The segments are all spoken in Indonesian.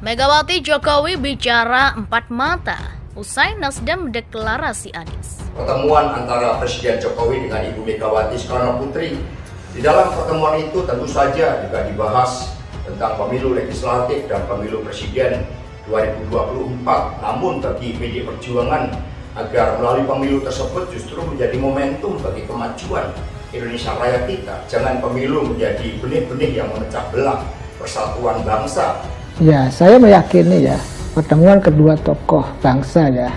Megawati Jokowi bicara empat mata, usai Nasdem deklarasi Anies. Pertemuan antara Presiden Jokowi dengan Ibu Megawati Soekarnoputri. Di dalam pertemuan itu tentu saja juga dibahas tentang pemilu legislatif dan pemilu presiden 2024. Namun bagi PDI Perjuangan agar melalui pemilu tersebut justru menjadi momentum bagi kemajuan Indonesia Raya kita. Jangan pemilu menjadi benih-benih yang memecah belah persatuan bangsa. Ya, saya meyakini ya pertemuan kedua tokoh bangsa ya,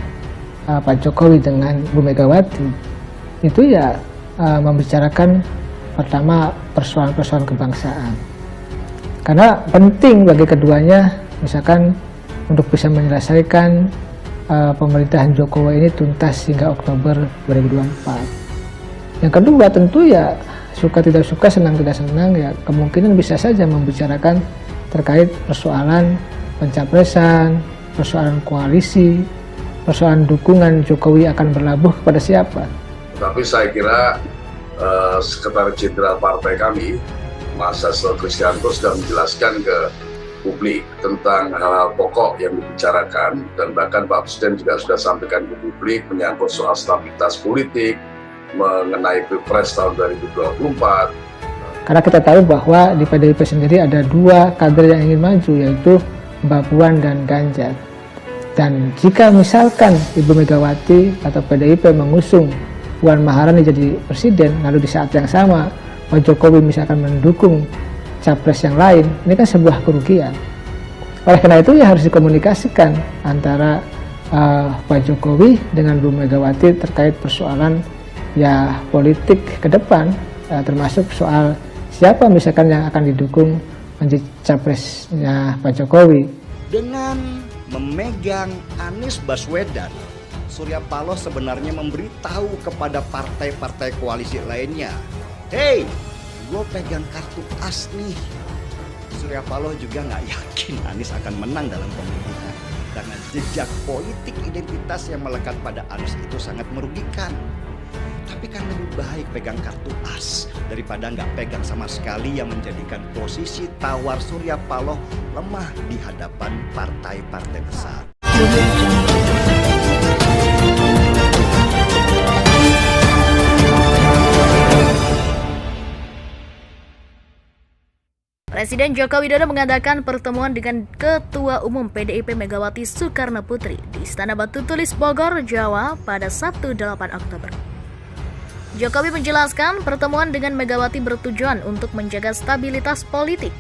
Pak Jokowi dengan Bu Megawati itu ya membicarakan pertama persoalan-persoalan kebangsaan. Karena penting bagi keduanya misalkan untuk bisa menyelesaikan pemerintahan Jokowi ini tuntas hingga Oktober 2024. Yang kedua tentu ya suka tidak suka, senang tidak senang ya kemungkinan bisa saja membicarakan terkait persoalan pencapresan, persoalan koalisi, persoalan dukungan Jokowi akan berlabuh kepada siapa. Tapi saya kira Sekretaris Jenderal Partai kami, Mas Hasto Kristianto, sudah menjelaskan ke publik tentang hal-hal pokok yang dibicarakan, dan bahkan Pak Presiden juga sudah sampaikan ke publik menyangkut soal stabilitas politik, mengenai Pilpres tahun 2024. Karena kita tahu bahwa di PDIP sendiri ada dua kader yang ingin maju, yaitu Mbak Puan dan Ganjar. Dan jika misalkan Ibu Megawati atau PDIP mengusung Puan Maharani jadi presiden, lalu di saat yang sama Pak Jokowi misalkan mendukung capres yang lain, ini kan sebuah kerugian. Oleh karena itu ya harus dikomunikasikan antara Pak Jokowi dengan Bu Megawati terkait persoalan ya politik ke depan, termasuk soal siapa misalkan yang akan didukung menjadi capresnya Pak Jokowi. Dengan memegang Anies Baswedan, Surya Paloh sebenarnya memberitahu kepada partai-partai koalisi lainnya, hey, gue pegang kartu as nih. Surya Paloh juga nggak yakin Anies akan menang dalam pemilihan, karena jejak politik identitas yang melekat pada Anies itu sangat merugikan. Tapi kan lebih baik pegang kartu as daripada nggak pegang sama sekali, yang menjadikan posisi tawar Surya Paloh lemah di hadapan partai-partai besar. Presiden Joko Widodo mengadakan pertemuan dengan Ketua Umum PDIP Megawati Soekarnoputri di Istana Batu Tulis Bogor, Jawa pada Sabtu 8 Oktober. Jokowi menjelaskan pertemuan dengan Megawati bertujuan untuk menjaga stabilitas politik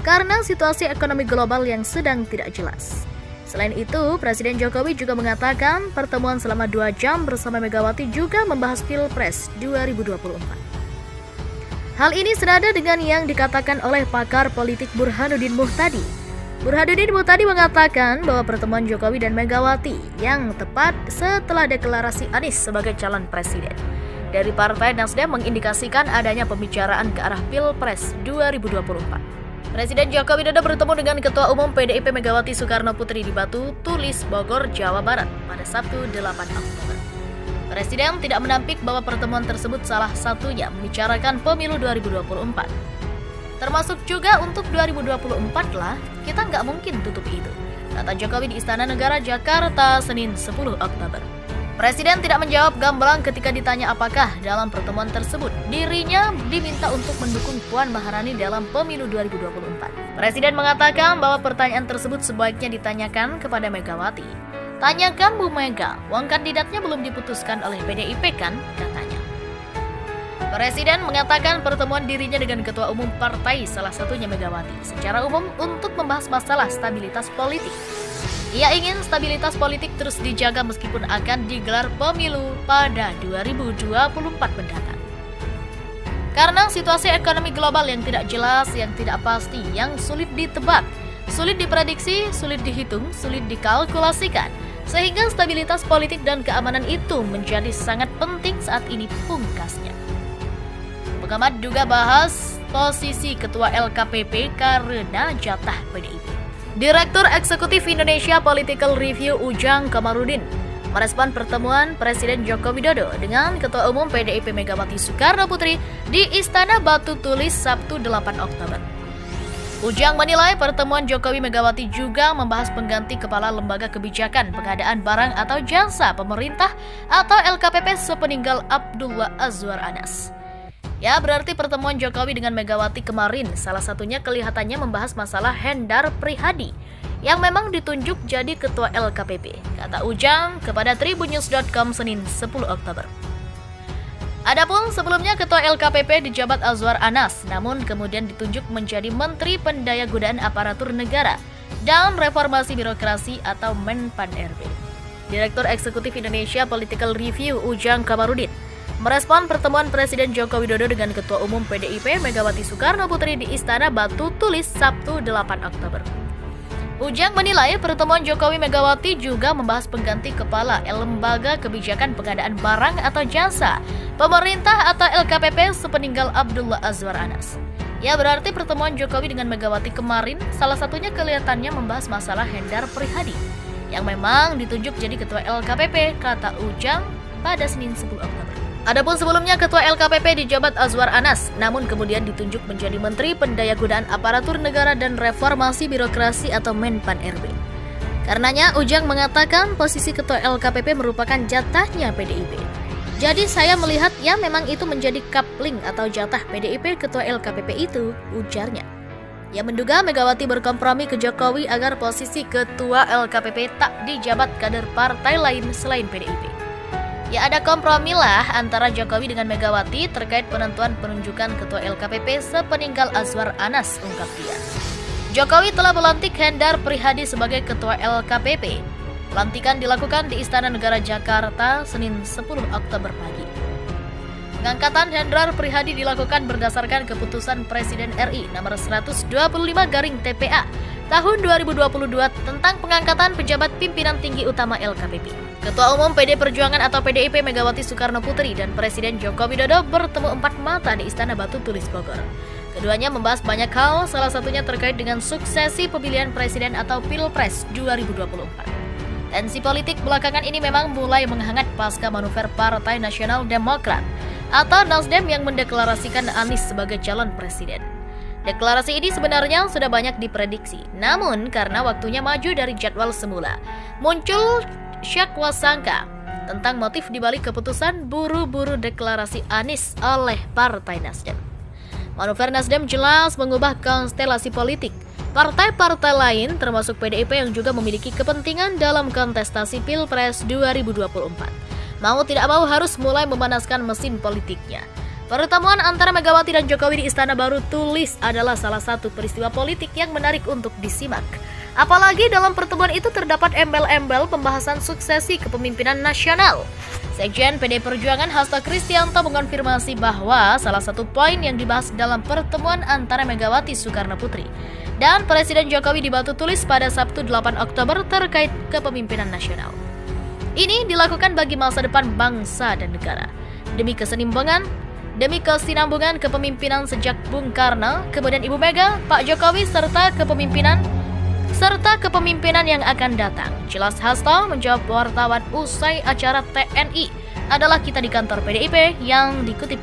karena situasi ekonomi global yang sedang tidak jelas. Selain itu, Presiden Jokowi juga mengatakan pertemuan selama 2 jam bersama Megawati juga membahas Pilpres 2024. Hal ini senada dengan yang dikatakan oleh pakar politik Burhanuddin Muhtadi. Burhanuddin Muhtadi mengatakan bahwa pertemuan Jokowi dan Megawati yang tepat setelah deklarasi Anies sebagai calon presiden dari Partai Nasdem mengindikasikan adanya pembicaraan ke arah Pilpres 2024. Presiden Joko Widodo bertemu dengan Ketua Umum PDIP Megawati Soekarnoputri di Batu Tulis, Bogor, Jawa Barat pada Sabtu 8 Oktober. Presiden tidak menampik bahwa pertemuan tersebut salah satunya membicarakan pemilu 2024. Termasuk juga untuk 2024 lah, kita nggak mungkin tutup itu, kata Jokowi di Istana Negara, Jakarta, Senin 10 Oktober. Presiden tidak menjawab gamblang ketika ditanya apakah dalam pertemuan tersebut dirinya diminta untuk mendukung Puan Maharani dalam pemilu 2024. Presiden mengatakan bahwa pertanyaan tersebut sebaiknya ditanyakan kepada Megawati. Tanyakan Bu Mega, uang kandidatnya belum diputuskan oleh PDIP kan, katanya. Presiden mengatakan pertemuan dirinya dengan Ketua Umum Partai, salah satunya Megawati, secara umum untuk membahas masalah stabilitas politik. Ia ingin stabilitas politik terus dijaga meskipun akan digelar pemilu pada 2024 mendatang. Karena situasi ekonomi global yang tidak jelas, yang tidak pasti, yang sulit ditebak, sulit diprediksi, sulit dihitung, sulit dikalkulasikan, sehingga stabilitas politik dan keamanan itu menjadi sangat penting saat ini, pungkasnya. Pengamat juga bahas posisi Ketua LKPP karena jatah PDIP. Direktur Eksekutif Indonesia Political Review Ujang Komarudin merespon pertemuan Presiden Joko Widodo dengan Ketua Umum PDIP Megawati Soekarnoputri di Istana Batu Tulis Sabtu 8 Oktober. Ujang menilai pertemuan Jokowi Megawati juga membahas pengganti Kepala Lembaga Kebijakan Pengadaan Barang atau Jasa Pemerintah atau LKPP sepeninggal Abdullah Azwar Anas. Ya, berarti pertemuan Jokowi dengan Megawati kemarin salah satunya kelihatannya membahas masalah Hendar Prihadi yang memang ditunjuk jadi Ketua LKPP, kata Ujang kepada tribunnews.com Senin 10 Oktober. Adapun sebelumnya Ketua LKPP dijabat Azwar Anas, namun kemudian ditunjuk menjadi Menteri Pendayagudaan Aparatur Negara dan Reformasi Birokrasi atau Menpan-RB. Direktur Eksekutif Indonesia Political Review Ujang Kamarudin merespon pertemuan Presiden Joko Widodo dengan Ketua Umum PDIP Megawati Soekarno Putri di Istana Batu Tulis Sabtu 8 Oktober. Ujang menilai pertemuan Jokowi Megawati juga membahas pengganti Kepala Lembaga Kebijakan Pengadaan Barang atau Jasa Pemerintah atau LKPP sepeninggal Abdullah Azwar Anas. Ya, berarti pertemuan Jokowi dengan Megawati kemarin salah satunya kelihatannya membahas masalah Hendar Prihadi yang memang ditunjuk jadi Ketua LKPP, kata Ujang pada Senin 10 Oktober. Adapun sebelumnya Ketua LKPP dijabat Azwar Anas, namun kemudian ditunjuk menjadi Menteri Pendayagudaan Aparatur Negara dan Reformasi Birokrasi atau Menpan-RB. Karenanya Ujang mengatakan posisi Ketua LKPP merupakan jatahnya PDIP. Jadi saya melihat ya memang itu menjadi kapling atau jatah PDIP Ketua LKPP itu, ujarnya. Ia menduga Megawati berkompromi ke Jokowi agar posisi Ketua LKPP tak dijabat kader partai lain selain PDIP. Ya, ada kompromi lah antara Jokowi dengan Megawati terkait penentuan penunjukan Ketua LKPP sepeninggal Azwar Anas, ungkap dia. Jokowi telah melantik Hendar Prihadi sebagai Ketua LKPP. Pelantikan dilakukan di Istana Negara Jakarta Senin 10 Oktober pagi. Pengangkatan Hendar Prihadi dilakukan berdasarkan keputusan Presiden RI nomor 125/TPA tahun 2022 tentang pengangkatan pejabat pimpinan tinggi utama LKPP. Ketua Umum PD Perjuangan atau PDIP Megawati Soekarno Putri dan Presiden Joko Widodo bertemu empat mata di Istana Batu Tulis Bogor. Keduanya membahas banyak hal, salah satunya terkait dengan suksesi pemilihan presiden atau Pilpres 2024. Tensi politik belakangan ini memang mulai menghangat pasca manuver Partai Nasional Demokrat atau Nasdem yang mendeklarasikan Anies sebagai calon presiden. Deklarasi ini sebenarnya sudah banyak diprediksi, namun karena waktunya maju dari jadwal semula, muncul syakwa sangka tentang motif dibalik keputusan buru-buru deklarasi Anies oleh Partai Nasdem. Manuver Nasdem jelas mengubah konstelasi politik partai-partai lain termasuk PDIP yang juga memiliki kepentingan dalam kontestasi Pilpres 2024. Mau tidak mau harus mulai memanaskan mesin politiknya. Pertemuan antara Megawati dan Jokowi di Istana Batu Tulis adalah salah satu peristiwa politik yang menarik untuk disimak. Apalagi dalam pertemuan itu terdapat embel-embel pembahasan suksesi kepemimpinan nasional. Sekjen PD Perjuangan Hasto Kristianto mengonfirmasi bahwa salah satu poin yang dibahas dalam pertemuan antara Megawati Soekarno Putri dan Presiden Jokowi di Batu Tulis pada Sabtu 8 Oktober terkait kepemimpinan nasional. Ini dilakukan bagi masa depan bangsa dan negara, demi kesinambungan kepemimpinan sejak Bung Karno, kemudian Ibu Mega, Pak Jokowi, serta kepemimpinan yang akan datang. Jelas Hasto menjawab wartawan usai acara TNI adalah kita di kantor PDIP yang dikutip